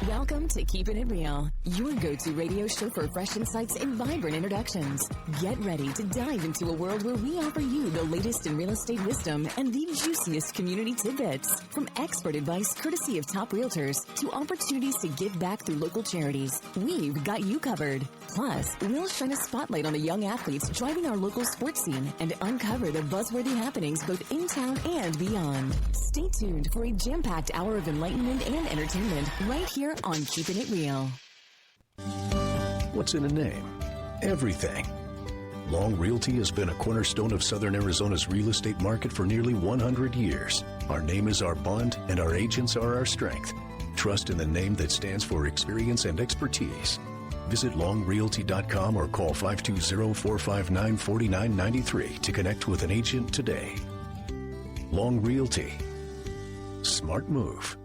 Welcome to Keepin' It Real, your go-to radio show for fresh insights and vibrant introductions. Get ready to dive into a world where we offer you the latest in real estate wisdom and the juiciest community tidbits. From expert advice courtesy of top realtors to opportunities to give back through local charities, we've got you covered. Plus, we'll shine a spotlight on the young athletes driving our local sports scene and uncover the buzzworthy happenings both in town and beyond. Stay tuned for a jam-packed hour of enlightenment and entertainment right here on Keepin' It Real. What's in a name? Everything. Long Realty has been a cornerstone of Southern Arizona's real estate market for nearly 100 years. Our name is our bond, and our agents are our strength. Trust in the name that stands for experience and expertise. Visit longrealty.com or call 520-459-4993 to connect with an agent today. Long Realty. Smart move.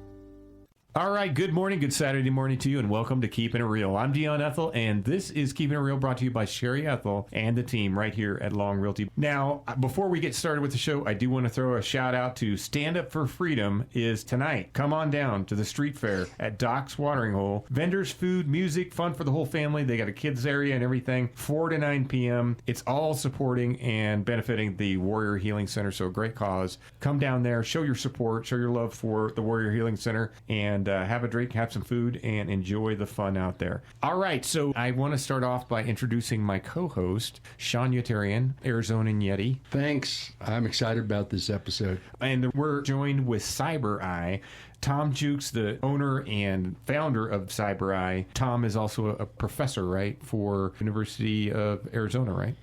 All right, good morning, good Saturday morning to you, and welcome to Keepin' It Real. I'm Dion Ethell, and this is Keepin' It Real brought to you by Sherry Ethell and the team right here at Long Realty. Now, before we get started with the show, I do want to throw a shout out to Stand Up for Freedom is tonight. Come on down to the street fair at Doc's Watering Hole. Vendors, food, music, fun for the whole family. They got a kids area and everything, 4 to 9 p.m. It's all supporting and benefiting the Warrior Healing Center, so a great cause. Come down there, show your support, show your love for the Warrior Healing Center, and have a drink, have some food, and enjoy the fun out there. All right, so I want to start off by introducing my co-host, Sean Yeterian, Arizona Yeti. Thanks. I'm excited about this episode. And we're joined with CyberEye. Tom Jewkes, the owner and founder of CyberEye. Tom is also a professor, right, for University of Arizona, right?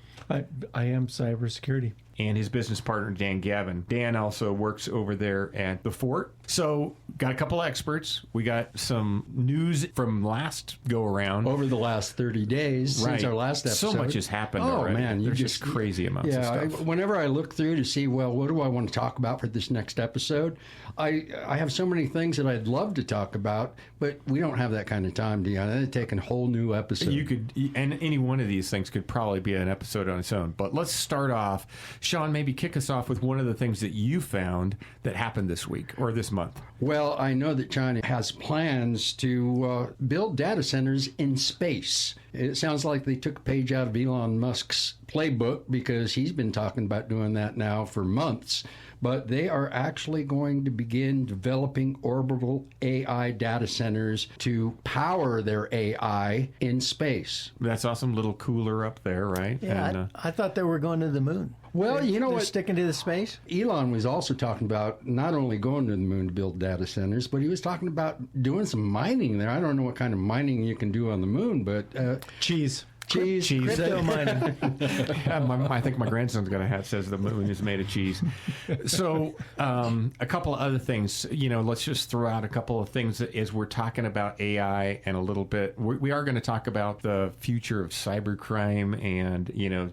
I am cybersecurity. And his business partner, Dan Gavin. Dan also works over there at the Fort. So, got a couple of experts. We got some news from last go-around. Over the last 30 days since our last episode. So much has happened Oh, already. man. There's just crazy amounts of stuff. Whenever I look through to see, well, what do I want to talk about for this next episode, I have so many things that I'd love to talk about, but we don't have that kind of time, Dion. It'd take a whole new episode. You could, and any one of these things could probably be an episode on its own. But let's start off. Sean, maybe kick us off with one of the things that you found that happened this week or this month. Well, I know that China has plans to build data centers in space. It sounds like they took a page out of Elon Musk's playbook because he's been talking about doing that now for months. But they are actually going to begin developing orbital AI data centers to power their AI in space. That's awesome. Little cooler up there, right? Yeah, And, I thought they were going to the moon. Well, you know They're what? sticking to the space? Elon was also talking about not only going to the moon to build data centers, but he was talking about doing some mining there. I don't know what kind of mining you can do on the moon, but... Cheese. Crypto mining. Yeah, I think my grandson's got a hat that says the moon is made of cheese. So a couple of other things, let's just throw out a couple of things as we're talking about AI and a little bit. We are going to talk about the future of cybercrime and,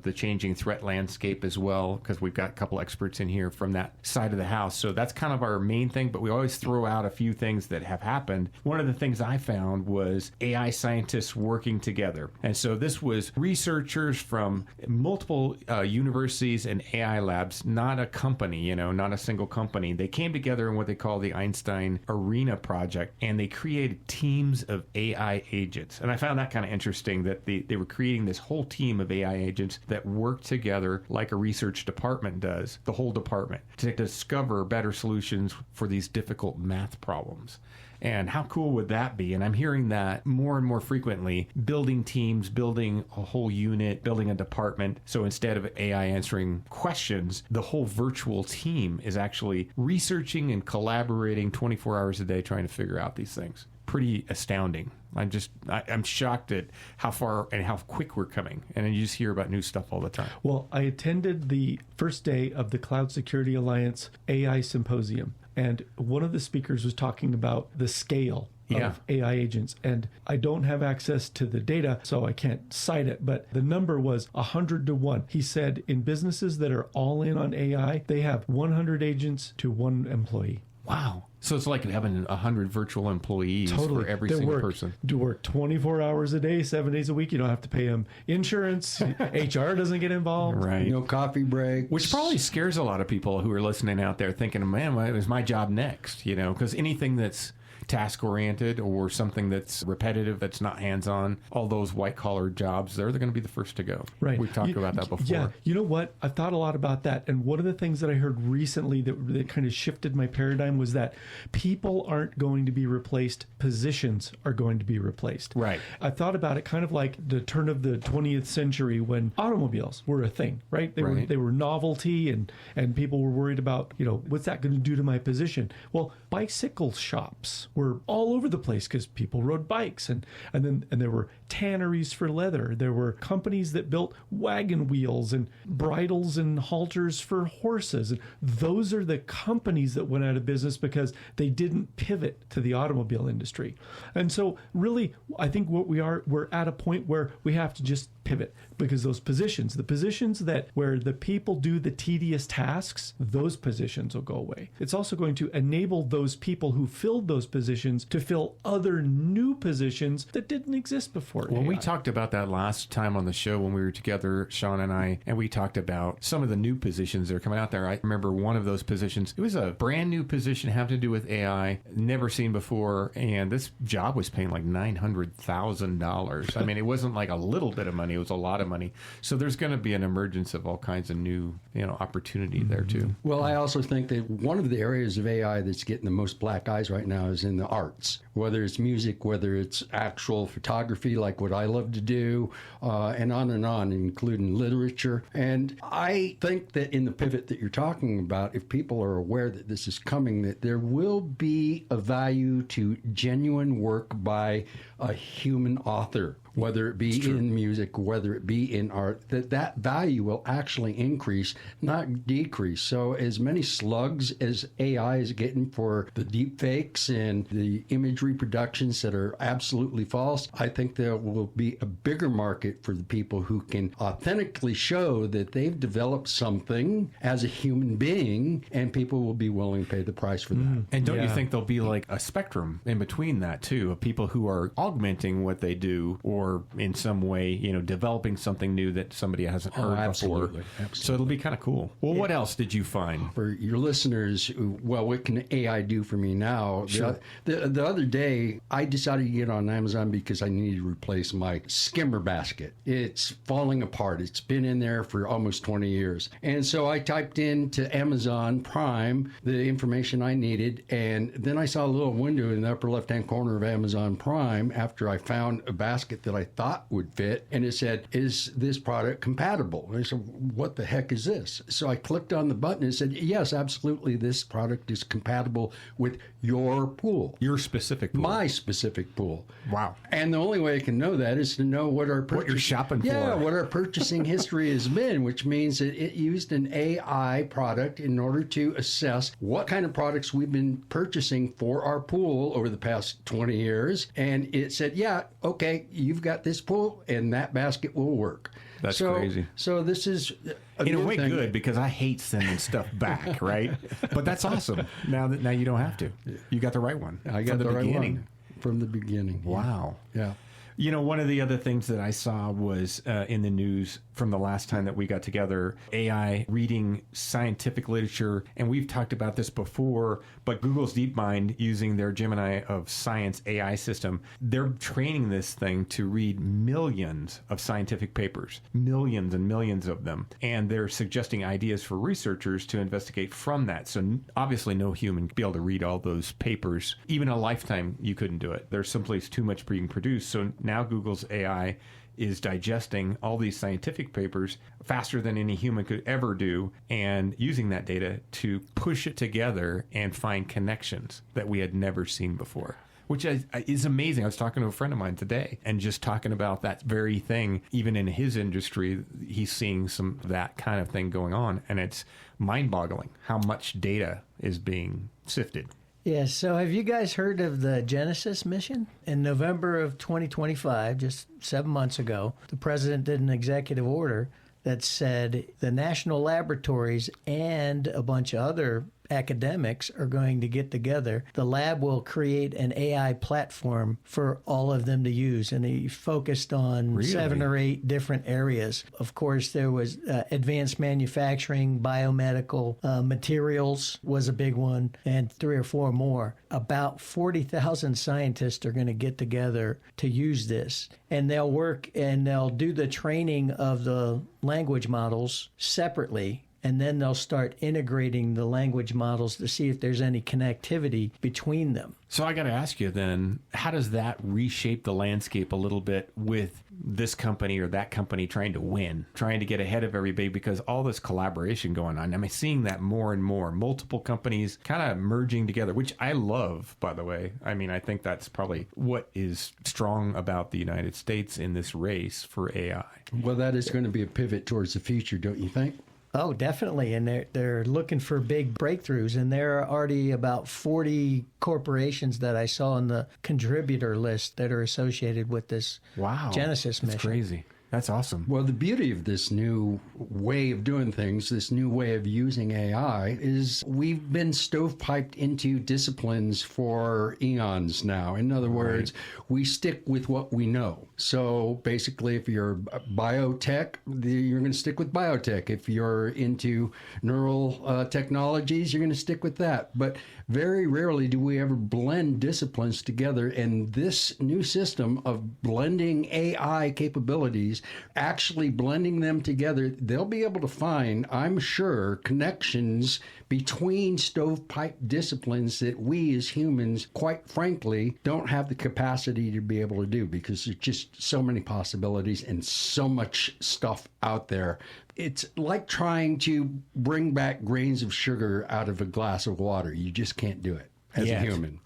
the changing threat landscape as well, because we've got a couple experts in here from that side of the house. So that's kind of our main thing, but we always throw out a few things that have happened. One of the things I found was AI scientists working together. And so this was researchers from multiple universities and AI labs, not a company, not a single company. They came together in what they call the Einstein Arena Project, and they created teams of AI agents. And I found that kind of interesting that they were creating this whole team of AI agents that work together like a research department does, the whole department, to discover better solutions for these difficult math problems. And how cool would that be? And I'm hearing that more and more frequently, building teams, building a whole unit, building a department. So instead of AI answering questions, the whole virtual team is actually researching and collaborating 24 hours a day trying to figure out these things. Pretty astounding. I'm shocked at how far and how quick we're coming. And then you just hear about new stuff all the time. Well, I attended the first day of the Cloud Security Alliance AI Symposium. And one of the speakers was talking about the scale of AI agents. And I don't have access to the data, so I can't cite it, but the number was 100 to 1. He said in businesses that are all in on AI, they have 100 agents to 1 employee. Wow. So it's like having 100 virtual employees for every single person. Do work 24 hours a day, 7 days a week. You don't have to pay them insurance. HR doesn't get involved. Right. No coffee break. Which probably scares a lot of people who are listening out there thinking, man, is my job next? Because anything that's task-oriented or something that's repetitive, that's not hands-on, all those white-collar jobs, they're going to be the first to go. Right. We've talked about that before. Yeah. You know what? I've thought a lot about that. And one of the things that I heard recently that kind of shifted my paradigm was that people aren't going to be replaced. Positions are going to be replaced. Right. I thought about it kind of like the turn of the 20th century when automobiles were a thing, right? They were novelty and people were worried about, what's that going to do to my position? Well, bicycle shops were all over the place because people rode bikes and there were tanneries for leather. There were companies that built wagon wheels and bridles and halters for horses. And those are the companies that went out of business because they didn't pivot to the automobile industry. And so really, I think we're at a point where we have to just pivot because the positions where the people do the tedious tasks, those positions will go away. It's also going to enable those people who filled those positions to fill other new positions that didn't exist before. Well, we talked about that last time on the show when we were together, Sean and I, and we talked about some of the new positions that are coming out there. I remember one of those positions. It was a brand new position having to do with AI, never seen before, and this job was paying like $900,000. I mean, it wasn't like a little bit of money. It was a lot of money. So there's going to be an emergence of all kinds of new, opportunity there too. Well, I also think that one of the areas of AI that's getting the most black eyes right now is in the arts, whether it's music, whether it's actual photography, like what I love to do, and on, including literature. And I think that in the pivot that you're talking about, if people are aware that this is coming, that there will be a value to genuine work by a human author, whether it be in music, whether it be in art, that value will actually increase, not decrease. So as many slugs as AI is getting for the deep fakes and the image reproductions that are absolutely false, I think there will be a bigger market for the people who can authentically show that they've developed something as a human being, and people will be willing to pay the price for that. And don't you think there'll be like a spectrum in between that too, of people who are augmenting what they do or in some way, developing something new that somebody hasn't heard before. So it'll be kind of cool. Well, what else did you find? For your listeners, what can AI do for me now? Sure. The other day, I decided to get on Amazon because I needed to replace my skimmer basket. It's falling apart. It's been in there for almost 20 years. And so I typed into Amazon Prime the information I needed, and then I saw a little window in the upper left-hand corner of Amazon Prime after I found a basket that I thought would fit, and it said, is this product compatible? And I said, what the heck is this? So I clicked on the button and it said, yes, absolutely, this product is compatible with your pool. Your specific pool. My specific pool. Wow. And the only way I can know that is to know what our what you're shopping for. Yeah, what our purchasing history has been, which means that it used an AI product in order to assess what kind of products we've been purchasing for our pool over the past 20 years. And it said, yeah, okay, you've got this pool and that basket will work. That's crazy. So this is in a way good, because I hate sending stuff back, right? But that's awesome. Now you don't have to. You got the right one. I got the right one from the beginning. Wow. Yeah. One of the other things that I saw was in the news from the last time that we got together, AI reading scientific literature. And we've talked about this before, but Google's DeepMind, using their Gemini of Science AI system, they're training this thing to read millions of scientific papers, millions and millions of them. And they're suggesting ideas for researchers to investigate from that. So obviously no human could be able to read all those papers. Even a lifetime, you couldn't do it. There's simply too much being produced. So now Google's AI is digesting all these scientific papers faster than any human could ever do, and using that data to push it together and find connections that we had never seen before, which is amazing. I was talking to a friend of mine today and just talking about that very thing. Even in his industry, he's seeing some of that kind of thing going on, and it's mind-boggling how much data is being sifted. Yeah, so have you guys heard of the Genesis mission? In November of 2025, just 7 months ago, the president did an executive order that said the national laboratories and a bunch of other academics are going to get together. The lab will create an AI platform for all of them to use, and he focused on 7 or 8 different areas. Of course, there was advanced manufacturing, biomedical, materials was a big one, and 3 or 4 more. About 40,000 scientists are going to get together to use this, and they'll work and they'll do the training of the language models separately, and then they'll start integrating the language models to see if there's any connectivity between them. So I got to ask you then, how does that reshape the landscape a little bit with this company or that company trying to win, trying to get ahead of everybody, because all this collaboration going on? I'm seeing that more and more, multiple companies kind of merging together, which I love, by the way. I mean, I think that's probably what is strong about the United States in this race for AI. Well, that is going to be a pivot towards the future, don't you think? Oh, definitely. And they're looking for big breakthroughs. And there are already about 40 corporations that I saw on the contributor list that are associated with this Genesis mission. That's crazy. That's awesome. Well, the beauty of this new way of doing things, this new way of using AI, is we've been stovepiped into disciplines for eons now. In other words, we stick with what we know. So basically, if you're biotech, you're going to stick with biotech. If you're into neural technologies, you're going to stick with that. But very rarely do we ever blend disciplines together. And this new system of blending AI capabilities, actually blending them together, they'll be able to find, I'm sure, connections between stovepipe disciplines that we as humans, quite frankly, don't have the capacity to be able to do, because there's just so many possibilities and so much stuff out there. It's like trying to bring back grains of sugar out of a glass of water. You just can't do it as a human.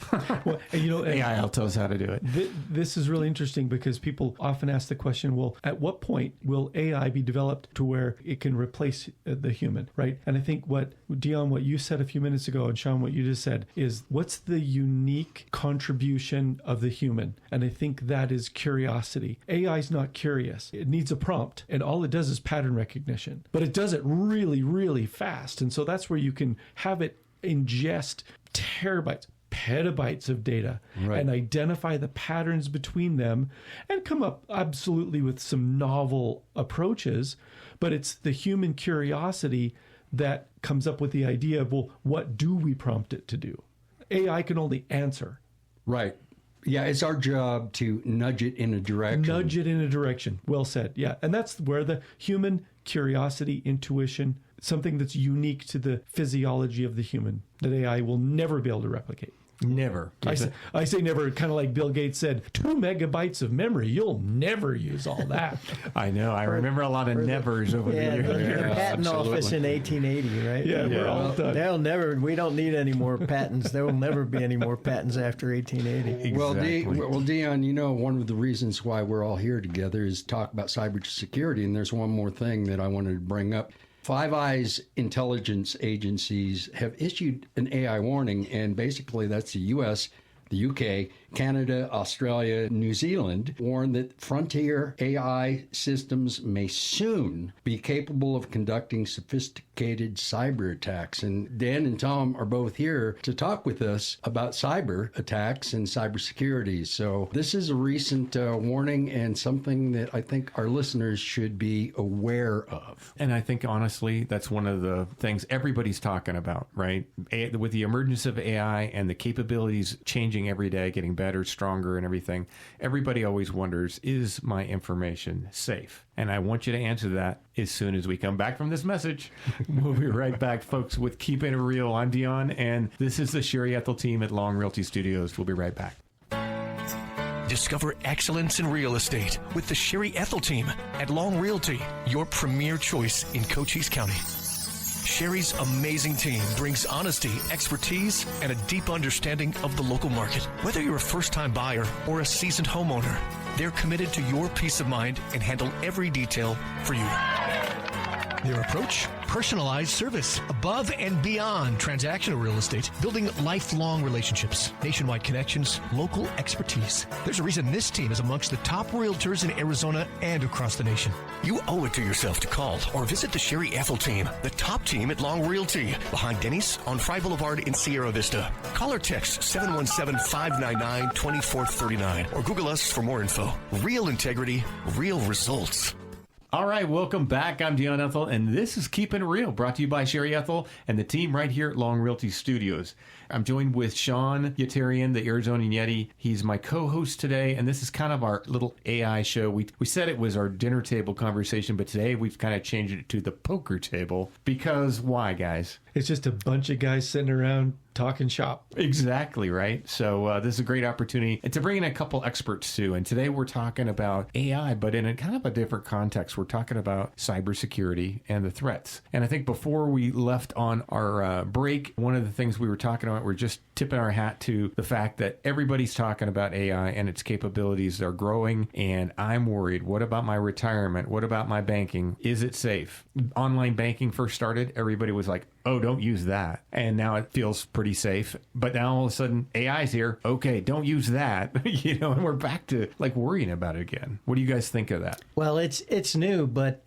Well, AI will tell us how to do it. This is really interesting because people often ask the question, well, at what point will AI be developed to where it can replace the human, right? And I think Dion, what you said a few minutes ago, and Sean, what you just said, is what's the unique contribution of the human? And I think that is curiosity. AI is not curious. It needs a prompt, and all it does is pattern recognition. But it does it really, really fast. And so that's where you can have it ingest terabytes, petabytes of data, and identify the patterns between them and come up absolutely with some novel approaches. But it's the human curiosity that comes up with the idea of, well, what do we prompt it to do? AI can only answer. Right. Yeah, it's our job to nudge it in a direction. Nudge it in a direction. Well said. Yeah. And that's where the human curiosity, intuition, something that's unique to the physiology of the human, that AI will never be able to replicate. Never. I say never, kind of like Bill Gates said, 2 megabytes of memory. You'll never use all that. I know. I remember a lot of nevers over the years. Your patent office in 1880, right? Yeah, we're all done. We don't need any more patents. There will never be any more patents after 1880. Exactly. Well, Dion, one of the reasons why we're all here together is talk about cybersecurity. And there's one more thing that I wanted to bring up. Five Eyes intelligence agencies have issued an AI warning, and basically that's the U.S., the UK, Canada, Australia, New Zealand, warn that frontier AI systems may soon be capable of conducting sophisticated cyber attacks. And Dan and Tom are both here to talk with us about cyber attacks and cybersecurity. So this is a recent warning and something that I think our listeners should be aware of. And I think, honestly, that's one of the things everybody's talking about, right? With the emergence of AI and the capabilities changing every day, getting better, stronger, and everything, everybody always wonders, is my information safe? And I want you to answer that as soon as we come back from this message. We'll be right back, folks, with Keepin' It Real. I'm Dion, and this is the Sherry Ethell Team at Long Realty Studios. We'll be right back. Discover excellence in real estate with the Sherry Ethell Team at Long Realty, your premier choice in Cochise County. Sherry's amazing team brings honesty, expertise, and a deep understanding of the local market. Whether you're a first-time buyer or a seasoned homeowner, they're committed to your peace of mind and handle every detail for you. Their approach? Personalized service, above and beyond transactional real estate, building lifelong relationships, nationwide connections, local expertise. There's a reason this team is amongst the top realtors in Arizona and across the nation. You owe it to yourself to call or visit the Sherry Ethell Team, the top team at Long Realty, behind Denny's on Fry Boulevard in Sierra Vista. Call or text 717-599-2439 or Google us for more info. Real integrity, real results. All right, welcome back. I'm Dion Ethell, and this is Keepin' Real, brought to you by Sherry Ethell and the team right here at Long Realty Studios. I'm joined with Sean Yeterian, the Arizona Yeti. He's my co-host today, and this is kind of our little AI show. We said it was our dinner table conversation, but today we've kind of changed it to the poker table. Because why, guys? It's just a bunch of guys sitting around talking shop. Exactly, right? So this is a great opportunity to bring in a couple experts too. And today we're talking about AI, but in a kind of a different context. We're talking about cybersecurity and the threats. And I think before we left on our break, one of the things we were talking about, we're just tipping our hat to the fact that everybody's talking about AI and its capabilities are growing. And I'm worried. What about my retirement? What about my banking? Is it safe? Online banking first started, everybody was like, oh, don't use that. And now it feels pretty safe. But now all of a sudden AI's here. Okay, don't use that. And we're back to like worrying about it again. What do you guys think of that? Well, it's new, but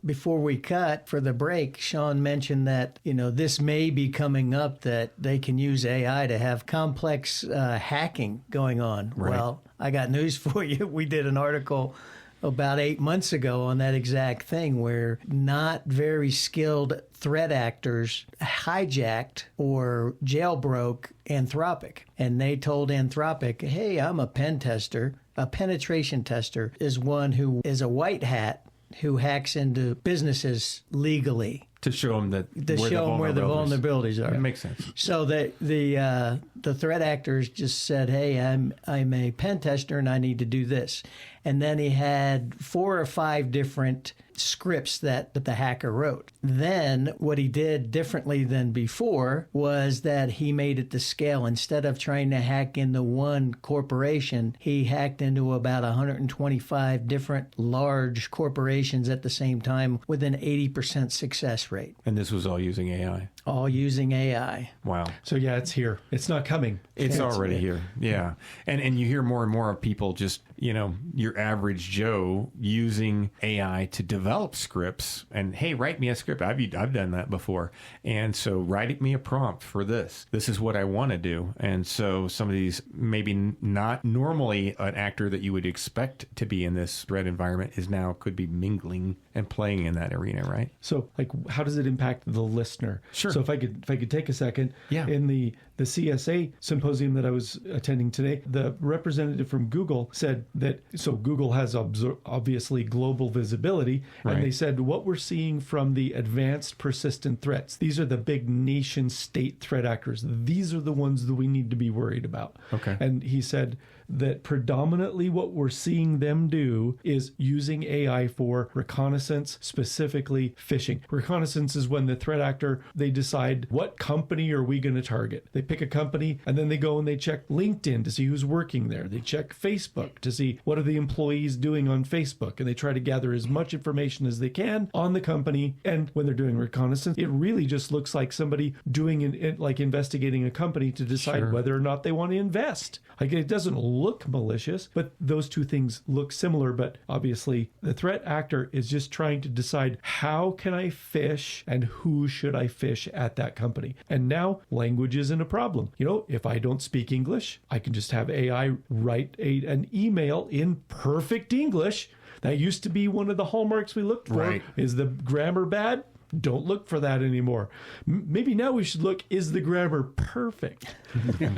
before we cut for the break, Sean mentioned that, this may be coming up, that they can use AI to have complex hacking going on. Right. Well, I got news for you. We did an article about 8 months ago on that exact thing, where not very skilled threat actors hijacked or jailbroke Anthropic. And they told Anthropic, hey, I'm a pen tester. A penetration tester is one who is a white hat who hacks into businesses legally. To show them where the vulnerabilities are. It makes sense. So the threat actors just said, hey, I'm a pen tester and I need to do this. And then he had 4 or 5 different scripts that the hacker wrote. Then what he did differently than before was that he made it to scale. Instead of trying to hack into one corporation, he hacked into about 125 different large corporations at the same time with an 80% success rate. And this was all using AI? All using AI. Wow. So yeah, it's here. It's not coming. It's already here. Yeah. And you hear more and more of people just, your average Joe using AI to develop scripts. And hey, write me a script. I've done that before. And so write me a prompt for this. This is what I want to do. And so some of these, maybe not normally an actor that you would expect to be in this threat environment, could be mingling and playing in that arena, right? So how does it impact the listener? Sure. So if I could take a second, yeah. In the CSA symposium that I was attending today, the representative from Google said that, so Google has obviously global visibility, right. And they said what we're seeing from the advanced persistent threats, these are the big nation state threat actors. These are the ones that we need to be worried about. Okay. And he said that predominantly what we're seeing them do is using AI for reconnaissance, specifically phishing. Reconnaissance is when the threat actor, they decide what company are we going to target. They pick a company and then they go and they check LinkedIn to see who's working there. They check Facebook to see what are the employees doing on Facebook, and they try to gather as much information as they can on the company. And when they're doing reconnaissance, it really just looks like somebody doing like investigating a company to decide Sure. whether or not they want to invest. Like, it doesn't look malicious, but those two things look similar. But obviously the threat actor is just trying to decide, how can I fish and who should I fish at that company? And now language isn't a problem. If I don't speak English, I can just have AI write an email in perfect English. That used to be one of the hallmarks we looked for. Right. Is the grammar bad? Don't look for that anymore. Maybe now we should look, is the grammar perfect in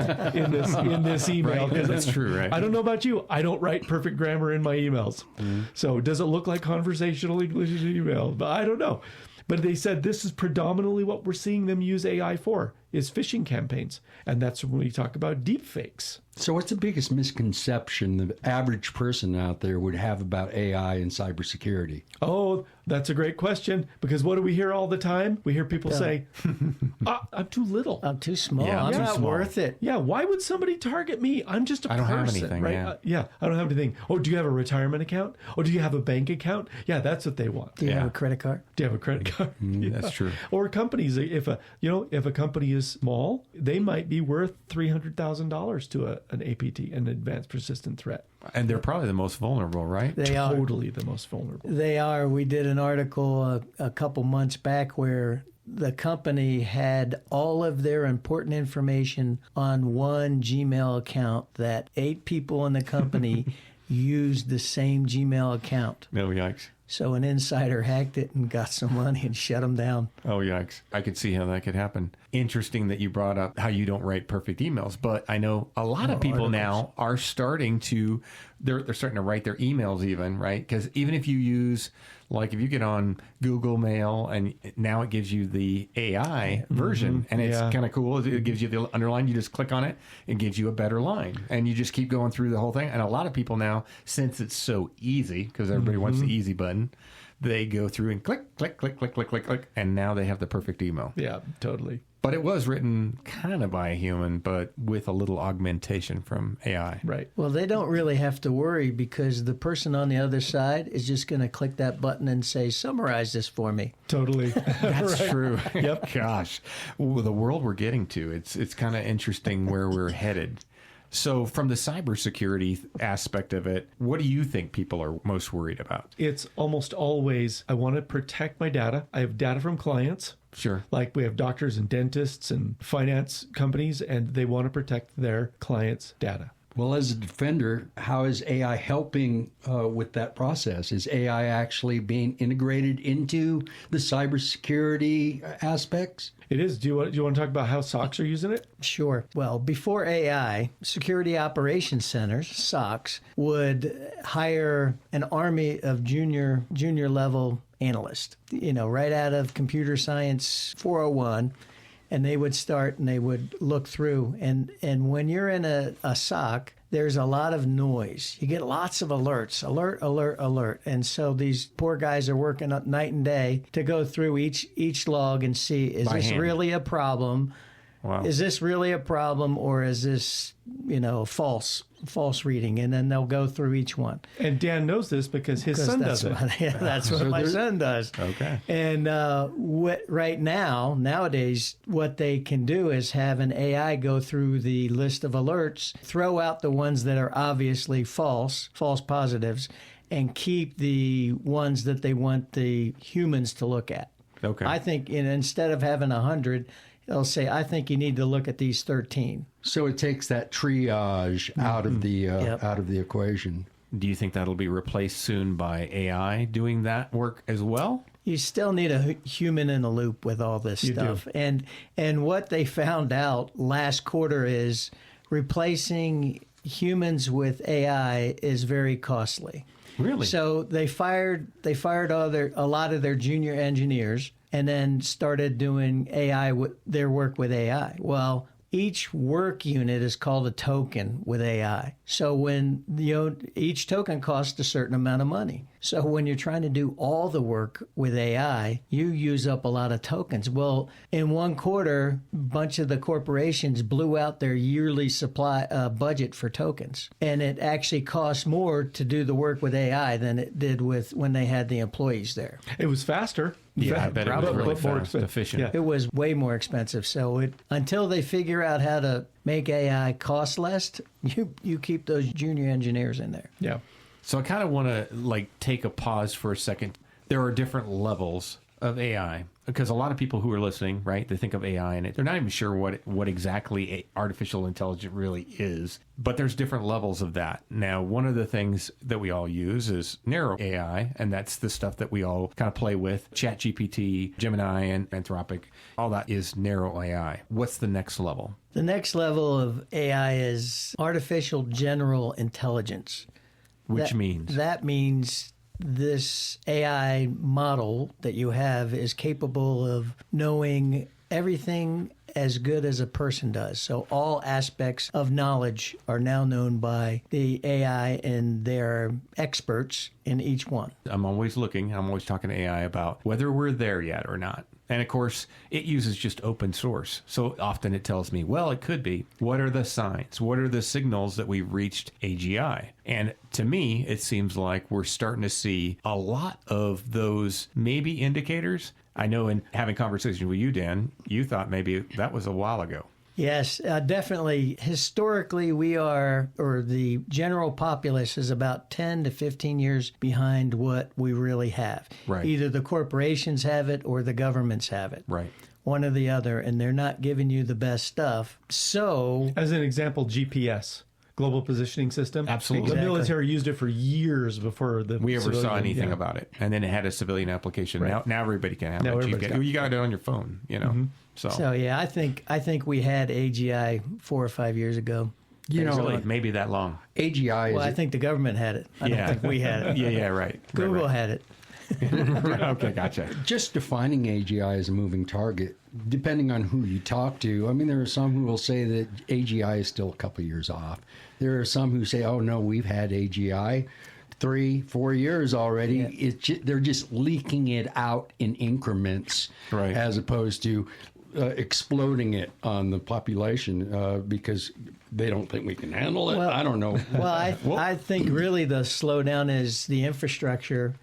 this email? Right. That's true, right? I don't know about you. I don't write perfect grammar in my emails. Mm-hmm. So does it look like conversational English in email? But I don't know. But they said this is predominantly what we're seeing them use AI for, is phishing campaigns. And that's when we talk about deep fakes. So what's the biggest misconception the average person out there would have about AI and cybersecurity? Oh, that's a great question, because what do we hear all the time? We hear people say, I'm too little. I'm too small. Yeah, I'm too not small. worth it. Yeah, why would somebody target me? I'm just a person. I don't have anything, right? yeah. I don't have anything. Oh, do you have a retirement account? Oh, do you have a bank account? Yeah, that's what they want. Do you Yeah. have a credit card? Do you have a credit card? That's true. Or companies, if a company is small, they might be worth $300,000 to an APT, an advanced persistent threat. And they're probably the most vulnerable, right? They are. Totally the most vulnerable. They are. We did an article a couple months back where the company had all of their important information on one Gmail account that 8 people in the company used the same Gmail account. Oh, yikes. So an insider hacked it and got some money and shut them down. Oh, yikes. I could see how that could happen. Interesting that you brought up how you don't write perfect emails, but I know a lot of people now are starting to, they're starting to write their emails even, right? Because even if you use, like if you get on Google Mail and now it gives you the AI version and it's kind of cool. It gives you the underline. You just click on it. It gives you a better line and you just keep going through the whole thing. And a lot of people now, since it's so easy, because everybody wants the easy button, they go through and click, click, click, click, click, click, click, and now they have the perfect email. Yeah, totally. But it was written kind of by a human, but with a little augmentation from AI. Right. Well, they don't really have to worry because the person on the other side is just going to click that button and say, summarize this for me. Totally. That's true. Yep. Gosh, ooh, the world we're getting to, it's kind of interesting where we're headed. So from the cybersecurity aspect of it, what do you think people are most worried about? It's almost always, I want to protect my data. I have data from clients. Sure. Like we have doctors and dentists and finance companies, and they want to protect their clients' data. Well, as a defender, how is AI helping with that process? Is AI actually being integrated into the cybersecurity aspects? It is. Do you want to talk about how SOCs are using it? Sure. Well, before AI, Security Operations Centers, SOCs, would hire an army of junior level analysts, right out of Computer Science 401. And they would start and they would look through. And when you're in a SOC, there's a lot of noise. You get lots of alerts, alert, alert, alert. And so these poor guys are working up night and day to go through each log and see, is By this hand. really a problem? Wow. Is this really a problem, or is this, false reading? And then they'll go through each one. And Dan knows this because his son does it. That's what my son does. Okay. And nowadays, what they can do is have an AI go through the list of alerts, throw out the ones that are obviously false positives, and keep the ones that they want the humans to look at. Okay. I think instead of having 100, they'll say, I think you need to look at these 13. So it takes that triage out of the equation. Do you think that'll be replaced soon by AI doing that work as well? You still need a human in the loop with all this stuff. And what they found out last quarter is replacing humans with AI is very costly. Really? So they fired a lot of their junior engineers and then started doing their work with AI. Well, each work unit is called a token with AI. So when each token costs a certain amount of money. So when you're trying to do all the work with AI, you use up a lot of tokens. Well, in one quarter, a bunch of the corporations blew out their yearly supply budget for tokens. And it actually costs more to do the work with AI than it did when they had the employees there. It was faster. Yeah, I bet it was Probably, really but more fast, expensive. efficient. Yeah. It was way more expensive. So until they figure out how to make AI cost less, you keep those junior engineers in there. Yeah. So I kind of want to take a pause for a second. There are different levels of AI because a lot of people who are listening, right, they think of AI and they're not even sure what exactly artificial intelligence really is. But there's different levels of that. Now, one of the things that we all use is narrow AI, and that's the stuff that we all kind of play with. ChatGPT, Gemini, and Anthropic, all that is narrow AI. What's the next level? The next level of AI is artificial general intelligence. Which means? That means this AI model that you have is capable of knowing everything as good as a person does. So all aspects of knowledge are now known by the AI, and they're experts in each one. I'm always talking to AI about whether we're there yet or not. And of course, it uses just open source. So often it tells me, well, it could be. What are the signs? What are the signals that we've reached AGI? And to me, it seems like we're starting to see a lot of those maybe indicators. I know in having conversations with you, Dan, you thought maybe that was a while ago. Yes, definitely. Historically, the general populace is about 10 to 15 years behind what we really have. Right. Either the corporations have it or the governments have it. Right. One or the other, and they're not giving you the best stuff. So, as an example, GPS. Global Positioning System. Absolutely. The military used it for years before we ever saw anything about it. And then it had a civilian application. Right. Now everybody can have it. You got it on your phone, Mm-hmm. So yeah, I think we had AGI 4 or 5 years ago. Maybe that long. AGI. I think the government had it. I don't think we had it. Yeah, right. Google had it. Okay, gotcha. Just defining AGI as a moving target, depending on who you talk to. I mean, there are some who will say that AGI is still a couple years off. There are some who say, oh, no, we've had AGI 3-4 years already. Yeah. They're just leaking it out in increments, right, as opposed to exploding it on the population because they don't think we can handle it. Well, I don't know. Well, I think really the slowdown is the infrastructure.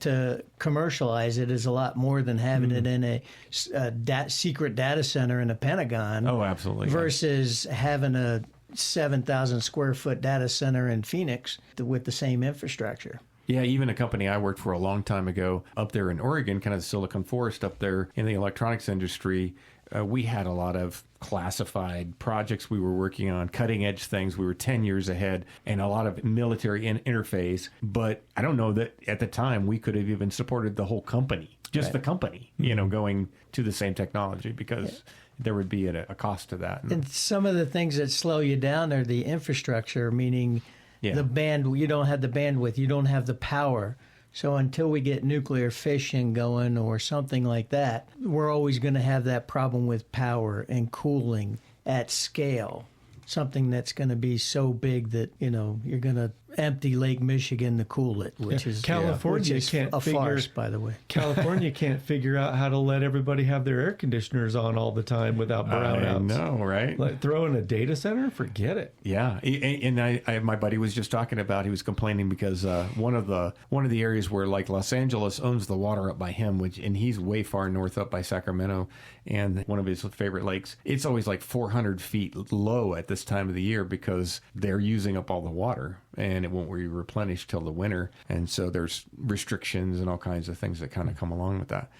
To commercialize it is a lot more than having it in a secret data center in a Pentagon. Oh, absolutely. Versus having a 7,000 square foot data center in Phoenix with the same infrastructure. Yeah, even a company I worked for a long time ago up there in Oregon, kind of the Silicon Forest up there in the electronics industry, we had a lot of classified projects we were working on, cutting edge things. We were 10 years ahead and a lot of military interface. But I don't know that at the time we could have even supported the whole company, just the company, going to the same technology because there would be a cost to that. And some of the things that slow you down are the infrastructure, meaning the you don't have the bandwidth, you don't have the power. So until we get nuclear fission going or something like that, we're always going to have that problem with power and cooling at scale. Something that's going to be so big that, you're going to empty Lake Michigan to cool it, which is California can't a farce, by the way. California can't figure out how to let everybody have their air conditioners on all the time without brownouts. I know, right? Like throw in a data center, forget it. Yeah, and my buddy was just talking about, he was complaining because one of the areas where like Los Angeles owns the water up by him, and he's way far north up by Sacramento, and one of his favorite lakes, it's always like 400 feet low at this time of the year because they're using up all the water and it won't be replenished till the winter. And so there's restrictions and all kinds of things that kind of come along with that.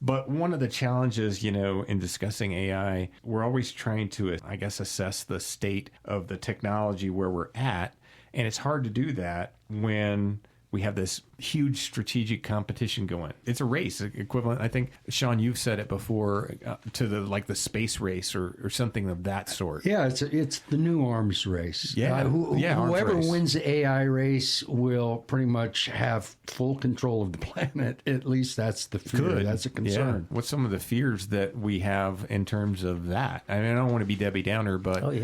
But one of the challenges, in discussing AI, we're always trying to, I guess, assess the state of the technology where we're at. And it's hard to do that when we have this huge strategic competition going. It's a race equivalent. I think, Sean, you've said it before, to the space race or something of that sort. Yeah, it's the new arms race. Yeah, whoever race. wins the AI race will pretty much have full control of the planet. At least that's the fear. That's a concern. Yeah. What's some of the fears that we have in terms of that? I mean, I don't want to be Debbie Downer, but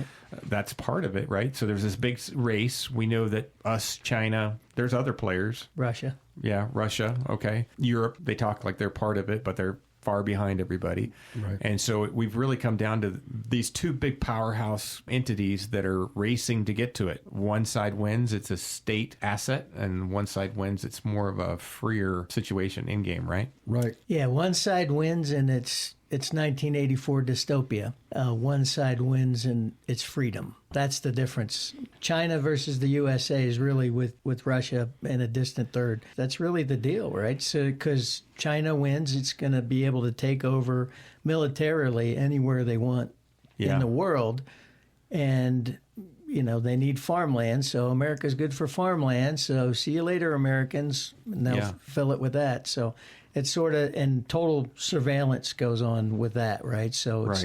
that's part of it, right? So there's this big race. We know that us, China, there's other players. Russia. Yeah, Russia. Okay. Europe, they talk like they're part of it, but they're far behind everybody. Right. And so we've really come down to these two big powerhouse entities that are racing to get to it. One side wins, it's a state asset, and one side wins, it's more of a freer situation in game, right? Right. Yeah, one side wins and it's 1984 dystopia. One side wins and it's freedom. That's the difference. China versus the USA is really with Russia and a distant third. That's really the deal, right? So because China wins, it's going to be able to take over militarily anywhere they want in the world. And, they need farmland. So America's good for farmland. So see you later, Americans. And they'll fill it with that. So it's sort of, and total surveillance goes on with that, right? So it's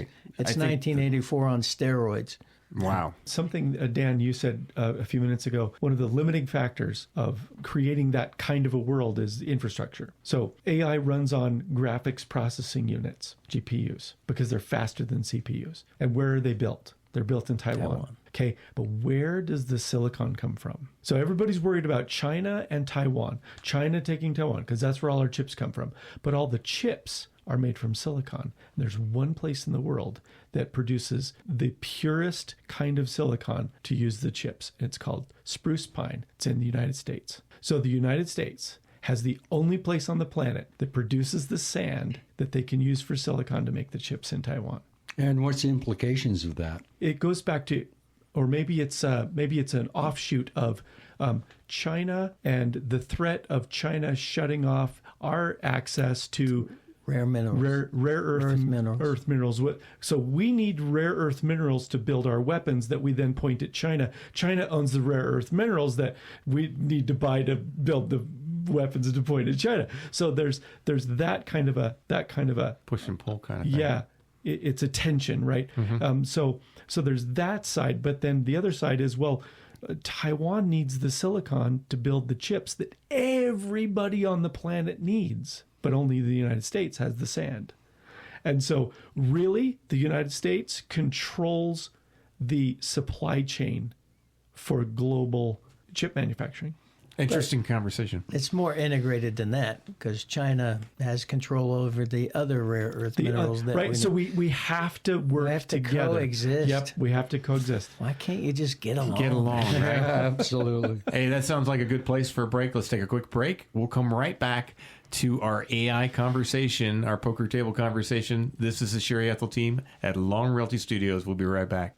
1984 on steroids. Wow. Something, Dan, you said a few minutes ago, one of the limiting factors of creating that kind of a world is the infrastructure. So AI runs on graphics processing units, GPUs, because they're faster than CPUs. And where are they built? They're built in Taiwan. Okay, but where does the silicon come from? So everybody's worried about China and Taiwan. China taking Taiwan, because that's where all our chips come from. But all the chips are made from silicon. There's one place in the world that produces the purest kind of silicon to use the chips. It's called spruce pine. It's in the United States. So the United States has the only place on the planet that produces the sand that they can use for silicon to make the chips in Taiwan. And what's the implications of that? It goes back to, or maybe it's an offshoot of China and the threat of China shutting off our access to rare minerals, rare earth minerals. So we need rare earth minerals to build our weapons that we then point at China. China owns the rare earth minerals that we need to buy to build the weapons to point at China. So there's that kind of a push and pull kind of thing. Yeah. It's a tension, right? Mm-hmm. So there's that side, but then the other side is, well, Taiwan needs the silicon to build the chips that everybody on the planet needs, but only the United States has the sand. And so really, the United States controls the supply chain for global chip manufacturing. Interesting conversation. It's more integrated than that because China has control over the other rare earth minerals. Right, so we have to work together. Coexist. Yep, we have to coexist. Why can't you just get along? Get along, right? Absolutely. Hey, that sounds like a good place for a break. Let's take a quick break. We'll come right back to our AI conversation, our poker table conversation. This is the Sherry Ethell Team at Long Realty Studios. We'll be right back.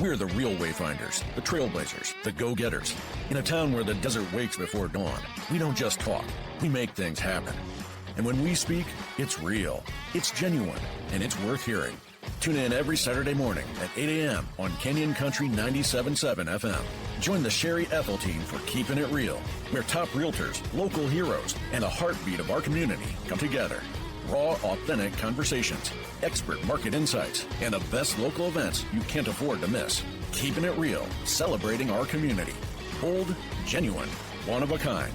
We're the real wayfinders, the trailblazers, the go-getters. In a town where the desert wakes before dawn, we don't just talk, we make things happen. And when we speak, it's real, it's genuine, and it's worth hearing. Tune in every Saturday morning at 8 a.m. on Canyon Country 97.7 FM. Join the Sherry Ethell Team for Keepin' It Real, where top realtors, local heroes, and the heartbeat of our community come together. Raw, authentic conversations, expert market insights, and the best local events you can't afford to miss. Keeping it real, celebrating our community. Bold, genuine, one of a kind.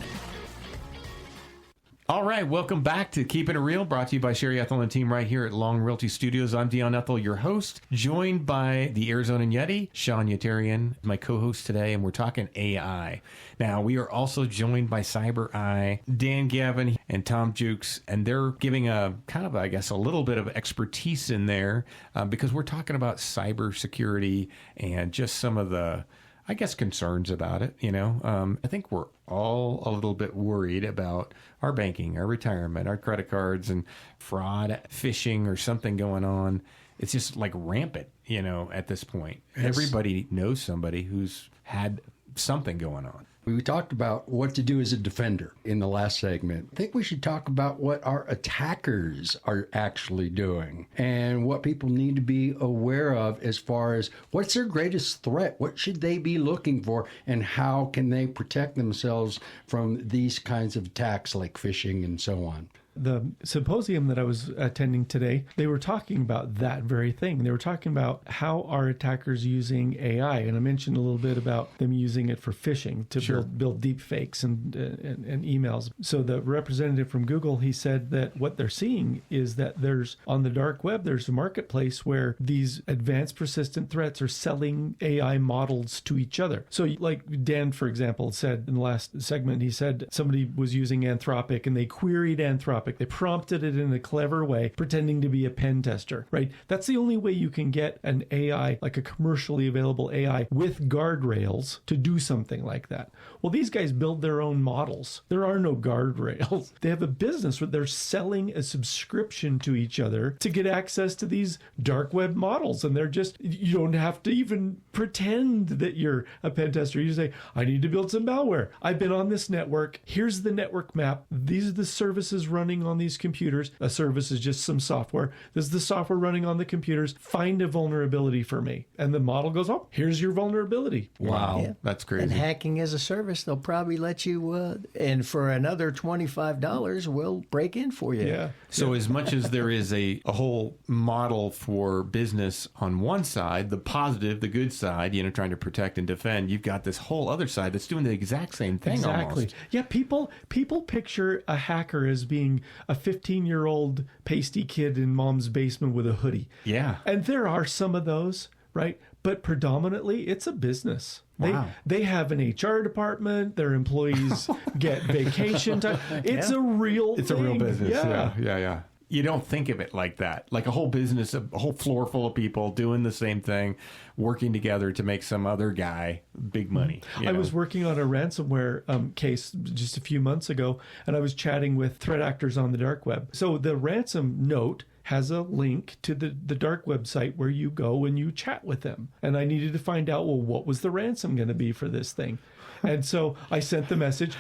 All right, welcome back to Keepin' It Real, brought to you by Sherry Ethell and Team right here at Long Realty Studios. I'm Dion Ethell, your host, joined by the Arizona Yeti, Sean Yeterian, my co-host today, and we're talking AI. Now, we are also joined by CyberEye, Dan Gavin, and Tom Jewkes, and they're giving a kind of, I guess, a little bit of expertise in there because we're talking about cybersecurity and just some of the, I guess, concerns about it. You know, I think we're all a little bit worried about our banking, our retirement, our credit cards, and fraud, phishing, or something going on. It's just like rampant, you know, at this point. Yes. Everybody knows somebody who's had something going on. We talked about what to do as a defender in the last segment. I think we should talk about what our attackers are actually doing and what people need to be aware of as far as what's their greatest threat, what should they be looking for, and how can they protect themselves from these kinds of attacks like phishing and so on. The symposium that I was attending today, they were talking about that very thing. They were talking about how are attackers using AI, and I mentioned a little bit about them using it for phishing to build deep fakes and emails. So the representative from Google, he said that what they're seeing is that there's, on the dark web, there's a marketplace where these advanced persistent threats are selling AI models to each other. So like Dan, for example, said in the last segment, he said somebody was using Anthropic and they queried Anthropic. They prompted it in a clever way, pretending to be a pen tester, right? That's the only way you can get an AI, like a commercially available AI with guardrails to do something like that. Well, these guys build their own models. There are no guardrails. They have a business where they're selling a subscription to each other to get access to these dark web models. And they're just, you don't have to even pretend that you're a pen tester. You say, I need to build some malware. I've been on this network. Here's the network map. These are the services running running on these computers. A service is just some software. This is the software running on the computers. Find a vulnerability for me. And the model goes, oh, here's your vulnerability. Wow. Yeah. That's crazy. And hacking as a service, they'll probably let you, and for another $25, we'll break in for you. Yeah. So as much as there is a whole model for business on one side, the positive, the good side, trying to protect and defend, you've got this whole other side that's doing the exact same thing. Exactly. Almost. Yeah, people picture a hacker as being a 15-year-old pasty kid in mom's basement with a hoodie. Yeah. And there are some of those, right? But predominantly, it's a business. Wow. They have an HR department. Their employees get vacation time. It's a real It's thing. a real business. Yeah. Yeah. You don't think of it like that. Like a whole business, a whole floor full of people doing the same thing, working together to make some other guy big money. I was working on a ransomware case just a few months ago, and I was chatting with threat actors on the dark web. So the ransom note has a link to the dark website where you go and you chat with them. And I needed to find out, well, what was the ransom going to be for this thing? And so I sent the message.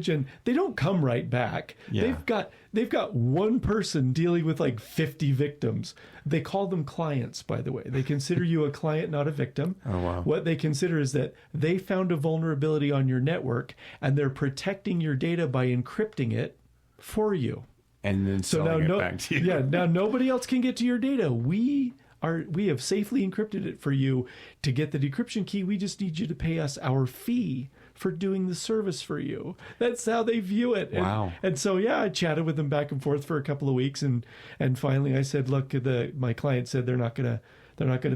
And they don't come right back. Yeah. They've got one person dealing with like 50 victims. They call them clients, by the way. They consider you a client, not a victim. Oh, wow. What they consider is that they found a vulnerability on your network and they're protecting your data by encrypting it for you. And then selling it back to you. Yeah, now nobody else can get to your data. We have safely encrypted it for you. To get the decryption key, we just need you to pay us our fee for doing the service for you. That's how they view it. Wow. And so, yeah, I chatted with them back and forth for a couple of weeks, and finally I said, look, my client said they're not gonna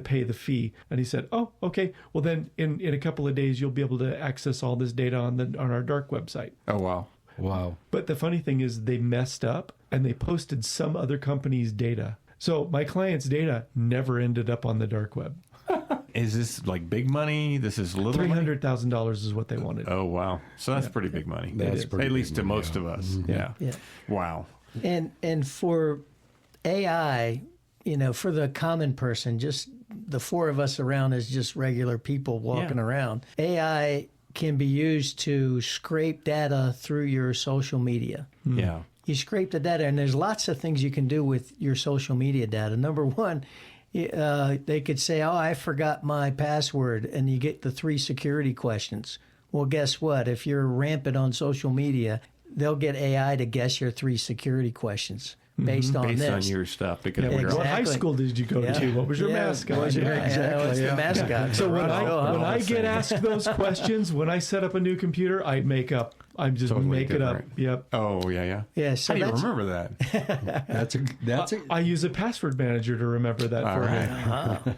pay the fee. And he said, oh, okay. Well, then in a couple of days, you'll be able to access all this data on our dark website. Oh, wow. Wow. But the funny thing is they messed up and they posted some other company's data. So my client's data never ended up on the dark web. Is this like big money? This is little money? $300,000 is what they wanted. Oh, wow. So that's pretty big money. That's pretty At least big to money, most of us. Mm-hmm. Yeah. Wow. And for AI, for the common person, just the four of us around as just regular people walking around, AI can be used to scrape data through your social media. Yeah. You scrape the data, and there's lots of things you can do with your social media data. Number one, they could say, oh, I forgot my password, and you get the 3 security questions. Well, guess what? If you're rampant on social media, they'll get AI to guess your 3 security questions based on this. Based on your stuff. Because Yeah, we're What high school did you go to? What was your mascot? What's the mascot? So when I get asked those questions, when I set up a new computer, I make up. I'm just Totally make it up. different. Yep. Oh, yeah. Yeah, so How do you that's- remember that? That's I use a password manager to remember that for me.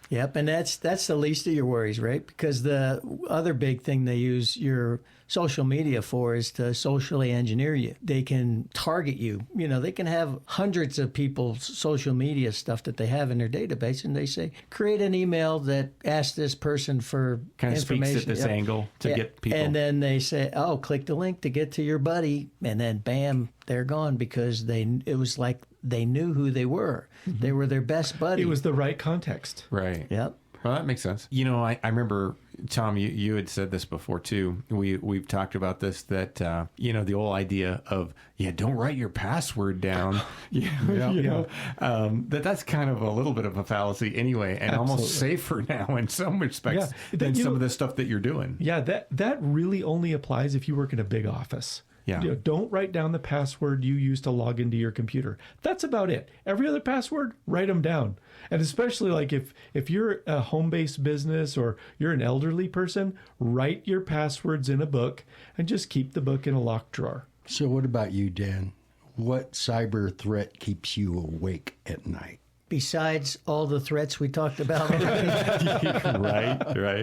Yep, and that's the least of your worries, right? Because the other big thing they use your social media for is to socially engineer you. They can target you. They can have hundreds of people's social media stuff that they have in their database, and they say, create an email that asks this person for Kind of information. speaks at this angle to get people. And then they say, oh, click the link to get to your buddy, and then bam, they're gone because it was like they knew who they were. Mm-hmm. They were their best buddy. It was the right context. Right. Yep. Well, that makes sense. I remember, Tom, you had said this before, too. We've talked about this, that, the whole idea of, don't write your password down, that's kind of a little bit of a fallacy anyway, and almost safer now in some respects than some of the stuff that you're doing. Yeah, that really only applies if you work in a big office. Yeah. Don't write down the password you use to log into your computer. That's about it. Every other password, write them down. And especially like if you're a home-based business or you're an elderly person, write your passwords in a book and just keep the book in a locked drawer. So what about you, Dan? What cyber threat keeps you awake at night? Besides all the threats we talked about. Right.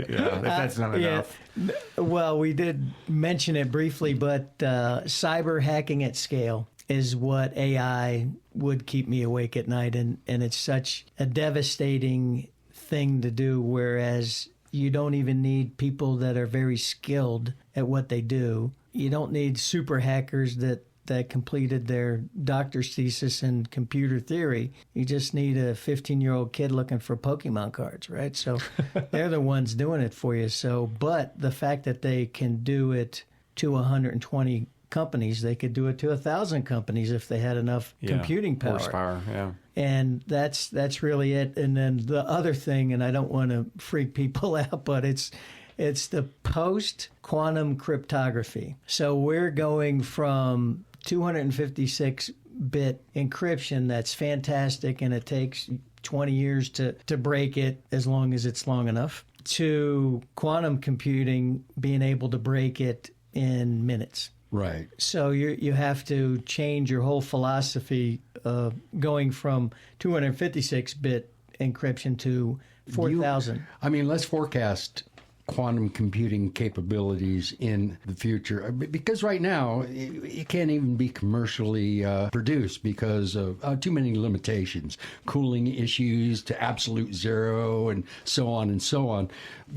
Yeah. If that's not enough. Well, we did mention it briefly, but cyber hacking at scale is what AI would keep me awake at night. And it's such a devastating thing to do, whereas you don't even need people that are very skilled at what they do. You don't need super hackers that completed their doctor's thesis in computer theory. You just need a 15-year-old kid looking for Pokemon cards, right? So they're the ones doing it for you. So, but the fact that they can do it to 120 companies. They could do it to 1,000 companies if they had enough computing power. Horsepower, yeah. And that's really it. And then the other thing, and I don't want to freak people out, but it's the post-quantum cryptography. So we're going from 256-bit encryption, that's fantastic, and it takes 20 years to break it as long as it's long enough, to quantum computing being able to break it in minutes. Right. So you have to change your whole philosophy of going from 256-bit encryption to 4,000. I mean, let's forecast quantum computing capabilities in the future, because right now it can't even be commercially produced because of too many limitations, cooling issues to absolute zero, and so on and so on.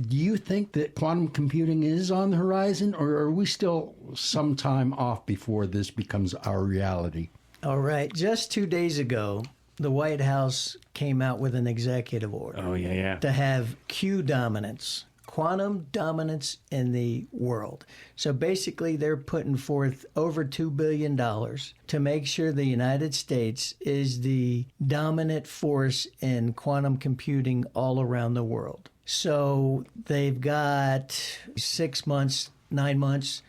Do you think that quantum computing is on the horizon, or are we still some time off before this becomes our reality? All right. Just 2 days ago, the White House came out with an executive order. Oh, yeah. To have Q dominance. Quantum dominance in the world. So basically, they're putting forth over $2 billion to make sure the United States is the dominant force in quantum computing all around the world. So they've got 6 months, 9 months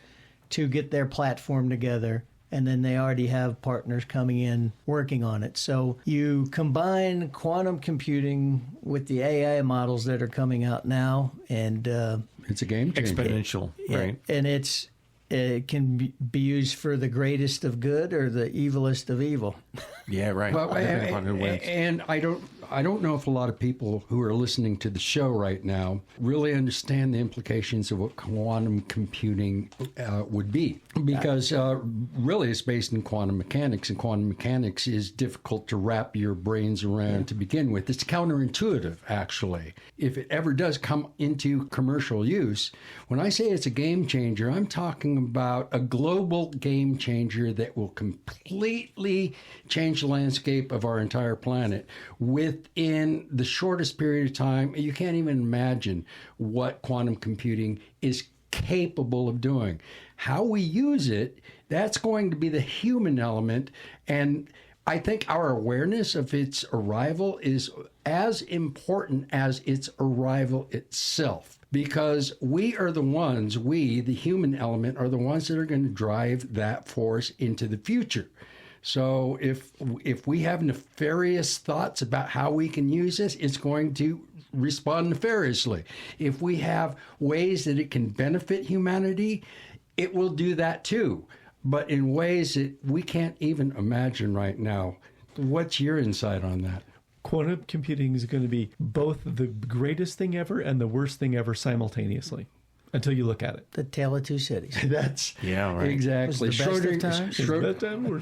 to get their platform together. And then they already have partners coming in working on it. So you combine quantum computing with the AI models that are coming out now, and it's a game changer. Exponential, right? And it can be used for the greatest of good or the evilest of evil. Yeah, right. Well, and I don't know if a lot of people who are listening to the show right now really understand the implications of what quantum computing would be, because really it's based in quantum mechanics, and quantum mechanics is difficult to wrap your brains around to begin with. It's counterintuitive, actually. If it ever does come into commercial use, when I say it's a game changer, I'm talking about a global game changer that will completely change the landscape of our entire planet within the shortest period of time. You can't even imagine what quantum computing is capable of doing. How we use it, that's going to be the human element. And I think our awareness of its arrival is as important as its arrival itself, because we are the ones, the human element, are the ones that are going to drive that force into the future. So if we have nefarious thoughts about how we can use this, it's going to respond nefariously. If we have ways that it can benefit humanity, it will do that too, but in ways that we can't even imagine right now. What's your insight on that? Quantum computing is going to be both the greatest thing ever and the worst thing ever simultaneously, until you look at it. The Tale of Two Cities. That's right. Exactly. Was the best of times?